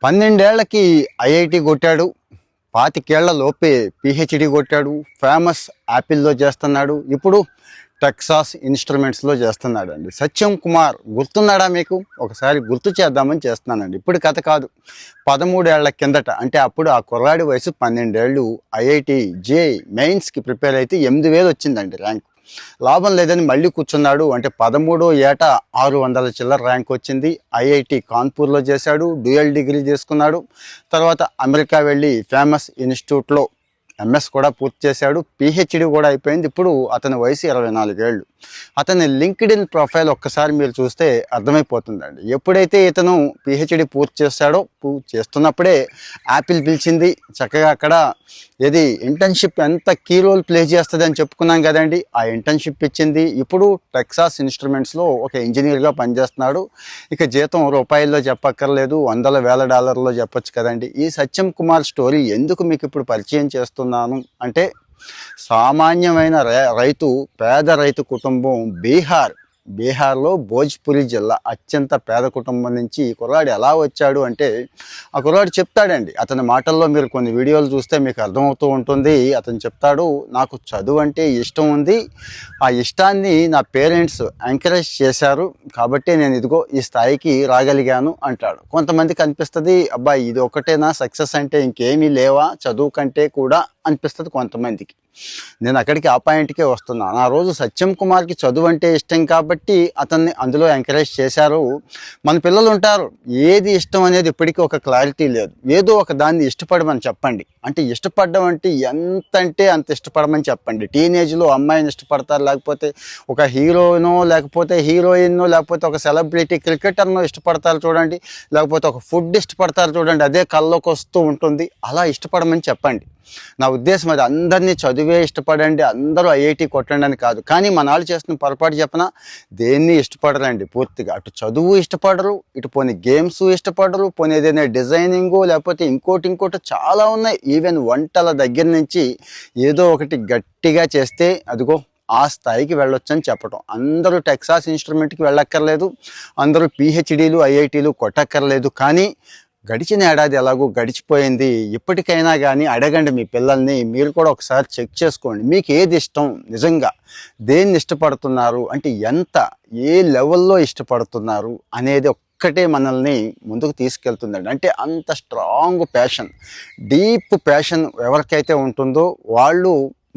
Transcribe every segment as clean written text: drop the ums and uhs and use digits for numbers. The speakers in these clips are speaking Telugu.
12 ఏళ్లకి ఐఐటి కొట్టాడు. 25 ఏళ్ల లోపే పిహెచ్డి కొట్టాడు. ఫేమస్ యాపిల్లో చేస్తున్నాడు. ఇప్పుడు టెక్సాస్ ఇన్స్ట్రుమెంట్స్లో చేస్తున్నాడండి. సత్యం కుమార్ గుర్తున్నాడా మీకు? ఒకసారి గుర్తు చేద్దామని చేస్తున్నానండి. ఇప్పుడు కథ కాదు, 13 ఏళ్ల కిందట, అంటే అప్పుడు ఆ కుర్రాడి వయసు 12 ఏళ్ళు. ఐఐటి జేఈఈ మెయిన్స్కి ప్రిపేర్ అయితే 8,000 వచ్చిందండి ర్యాంక్. లాభం లేదని మళ్ళీ కూర్చున్నాడు. అంటే 13 ఏట 600 చిల్లర ర్యాంక్ వచ్చింది. ఐఐటి కాన్పూర్లో చేశాడు. డ్యూయల్ డిగ్రీ చేసుకున్నాడు. తర్వాత అమెరికా వెళ్ళి ఫేమస్ ఇన్స్టిట్యూట్లో ఎంఎస్ కూడా పూర్తి చేశాడు. పిహెచ్డి కూడా అయిపోయింది. ఇప్పుడు అతని వయసు 24 ఏళ్ళు. అతని లింక్డ్ఇన్ ప్రొఫైల్ ఒక్కసారి మీరు చూస్తే అర్థమైపోతుందండి. ఎప్పుడైతే ఇతను పిహెచ్డి పూర్తి చేస్తున్నప్పుడే యాపిల్ పిలిచింది. చక్కగా అక్కడ ఏది ఇంటర్న్షిప్ ఎంత కీ రోల్ ప్లే చేస్తుంది అని చెప్పుకున్నాం కదండి. ఆ ఇంటర్న్షిప్ ఇచ్చింది. ఇప్పుడు టెక్సాస్ ఇన్స్ట్రుమెంట్స్లో ఒక ఇంజనీర్గా పనిచేస్తున్నాడు. ఇక జీతం రూపాయల్లో చెప్పక్కర్లేదు, $100,000 చెప్పొచ్చు కదండి. ఈ సత్యం కుమార్ స్టోరీ ఎందుకు మీకు ఇప్పుడు పరిచయం చేస్తున్నాను అంటే, సామాన్యమైన రైతు, పేద రైతు కుటుంబం, బీహార్లో భోజ్పురి జిల్లా, అత్యంత పేద కుటుంబం నుంచి ఈ కుర్రాడు ఎలా వచ్చాడు అంటే, ఆ కుర్రాడు చెప్తాడండి. అతని మాటల్లో మీరు కొన్ని వీడియోలు చూస్తే మీకు అర్థమవుతూ ఉంటుంది. అతను చెప్తాడు, నాకు చదువు అంటే ఇష్టం ఉంది, ఆ ఇష్టాన్ని నా పేరెంట్స్ ఎంకరేజ్ చేశారు కాబట్టి నేను ఇదిగో ఈ స్థాయికి రాగలిగాను అంటాడు. కొంతమందికి అనిపిస్తుంది, అబ్బాయి ఇది ఒకటేనా సక్సెస్ అంటే, ఇంకేమీ లేవా చదువు కంటే కూడా అనిపిస్తుంది కొంతమందికి. నేను అక్కడికి ఆ పాయింట్కే వస్తున్నాను. ఆ రోజు సత్యం కుమార్కి చదువు అంటే ఇష్టం కాబట్టి అతన్ని అందులో ఎంకరేజ్ చేశారు. మన పిల్లలు ఉంటారు, ఏది ఇష్టం అనేది ఇప్పటికీ ఒక క్లారిటీ లేదు. ఏదో ఒక దాన్ని ఇష్టపడమని చెప్పండి. అంటే ఇష్టపడడం అంటే ఎంత అంటే అంత ఇష్టపడమని చెప్పండి. టీనేజ్లో అమ్మాయిని ఇష్టపడతారు, లేకపోతే ఒక హీరోనో, లేకపోతే హీరోయిన్నో, లేకపోతే ఒక సెలబ్రిటీ క్రికెటర్నో ఇష్టపడతారు చూడండి, లేకపోతే ఒక ఫుడ్ ఇష్టపడతారు చూడండి, అదే కళ్ళలోకి వస్తూ ఉంటుంది. అలా ఇష్టపడమని చెప్పండి. నా ఉద్దేశం అది. అందరినీ చదివే ఇష్టపడండి, అందరూ ఐఐటి కొట్టండి అని కాదు. కానీ మన వాళ్ళు చేస్తున్న పొరపాటు చెప్పనా, దేన్ని ఇష్టపడరండి పూర్తిగా. అటు చదువు ఇష్టపడరు, ఇటు పోనీ గేమ్స్ ఇష్టపడరు, పోనీ ఏదైనా డిజైనింగు, లేకపోతే ఇంకోటి చాలా ఉన్నాయి. ఈవెన్ వంటల దగ్గర నుంచి ఏదో ఒకటి గట్టిగా చేస్తే అదిగో ఆ స్థాయికి వెళ్ళొచ్చని చెప్పడం. అందరూ టెక్సాస్ ఇన్స్ట్రుమెంట్కి వెళ్ళక్కర్లేదు, అందరూ పిహెచ్డీలు ఐఐటీలు కొట్టక్కర్లేదు. కానీ గడిచిన ఏడాది ఎలాగో గడిచిపోయింది. ఇప్పటికైనా కానీ అడగండి మీ పిల్లల్ని. మీరు కూడా ఒకసారి చెక్ చేసుకోండి, మీకు ఏది ఇష్టం, నిజంగా దేన్ని ఇష్టపడుతున్నారు అంటే, ఏ లెవెల్లో ఇష్టపడుతున్నారు అనేది ఒక్కటే మనల్ని ముందుకు తీసుకెళ్తుందండి. అంటే అంత స్ట్రాంగ్ ప్యాషన్, డీప్ ప్యాషన్ ఎవరికైతే ఉంటుందో వాళ్ళు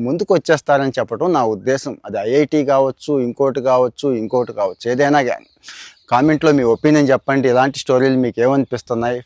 ముందుకు వచ్చేస్తారని చెప్పడం నా ఉద్దేశం. అది ఐఐటి కావచ్చు, ఇంకోటి కావచ్చు, ఏదైనా కానీ. కామెంట్లో మీ ఒపీనియన్ చెప్పండి. ఇలాంటి స్టోరీలు మీకు ఏమనిపిస్తున్నాయి?